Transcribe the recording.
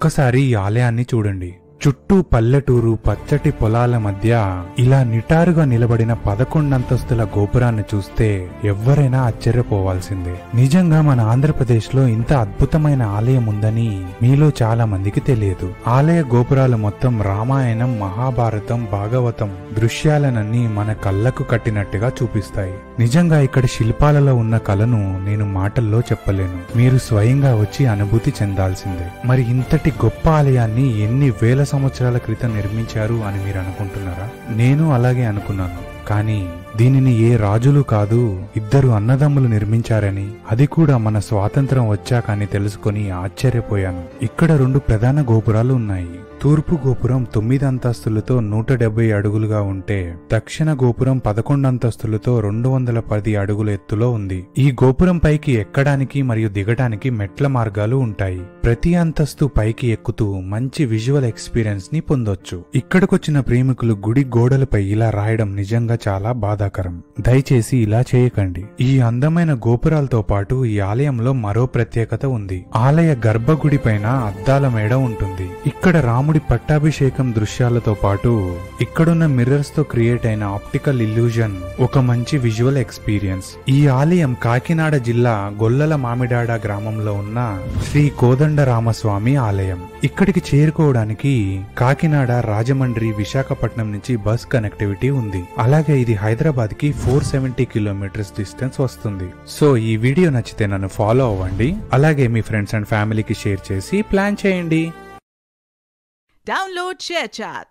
ఒక్కసారి ఈ ఆలయాన్ని చూడండి. చుట్టూ పల్లెటూరు, పచ్చటి పొలాల మధ్య ఇలా నిటారుగా నిలబడిన 11 అంతస్తుల గోపురాన్ని చూస్తే ఎవ్వరైనా ఆశ్చర్యపోవాల్సిందే. నిజంగా మన ఆంధ్రప్రదేశ్ లో ఇంత అద్భుతమైన ఆలయం ఉందని మీలో చాలా మందికి తెలియదు. ఆలయ గోపురాలు మొత్తం రామాయణం, మహాభారతం, భాగవతం దృశ్యాలనన్నీ మన కళ్ళకు కట్టినట్టుగా చూపిస్తాయి. నిజంగా ఇక్కడ శిల్పాలలో ఉన్న కళను నేను మాటల్లో చెప్పలేను. మీరు స్వయంగా వచ్చి అనుభూతి చెందాల్సిందే. మరి ఇంతటి గొప్ప ఆలయాన్ని ఎన్ని వేల సంవత్సరాల క్రితం నిర్మించారు అని మీరు అనుకుంటున్నారా? నేను అలాగే అనుకున్నాను. కానీ దీనిని ఏ రాజులు కాదు, 2 అన్నదమ్ములు నిర్మించారని, అది కూడా మన స్వాతంత్రం వచ్చాకని తెలుసుకుని ఆశ్చర్యపోయాను. ఇక్కడ 2 ప్రధాన గోపురాలు ఉన్నాయి. తూర్పు గోపురం 9 అంతస్తులతో 170 అడుగులుగా ఉంటే, దక్షిణ గోపురం 11 అంతస్తులతో 210 అడుగుల ఎత్తులో ఉంది. ఈ గోపురం పైకి ఎక్కడానికి మరియు దిగడానికి మెట్ల మార్గాలు ఉంటాయి. ప్రతి అంతస్తు పైకి ఎక్కుతూ మంచి విజువల్ ఎక్స్పీరియన్స్ ని పొందొచ్చు. ఇక్కడికొచ్చిన ప్రేమికులు గుడి గోడలపై ఇలా రాయడం నిజంగా చాలా బాధాకరం. దయచేసి ఇలా చేయకండి. ఈ అందమైన గోపురాలతో పాటు ఈ ఆలయంలో మరో ప్రత్యేకత ఉంది. ఆలయ గర్భగుడి పైన అద్దాల మేడ ఉంటుంది. ఇక్కడ రాముడి పట్టాభిషేకం దృశ్యాలతో పాటు ఇక్కడున్న మిర్రర్స్ తో క్రియేట్ అయిన ఆప్టికల్ ఇల్యూజన్ ఒక మంచి విజువల్ ఎక్స్పీరియన్స్. ఈ ఆలయం కాకినాడ జిల్లా గొల్లల మామిడాడ గ్రామంలో ఉన్న శ్రీ కోదండరామస్వామి ఆలయం. ఇక్కడికి చేరుకోవడానికి కాకినాడ, రాజమండ్రి, విశాఖపట్నం నుంచి బస్ కనెక్టివిటీ ఉంది. అలాగే ఇది హైదరాబాద్ కి 470 కిలోమీటర్స్ డిస్టెన్స్ వస్తుంది. సో ఈ వీడియో నచ్చితే నన్ను ఫాలో అవ్వండి. అలాగే మీ ఫ్రెండ్స్ అండ్ ఫ్యామిలీకి షేర్ చేసి ప్లాన్ చేయండి. Download ShareChat.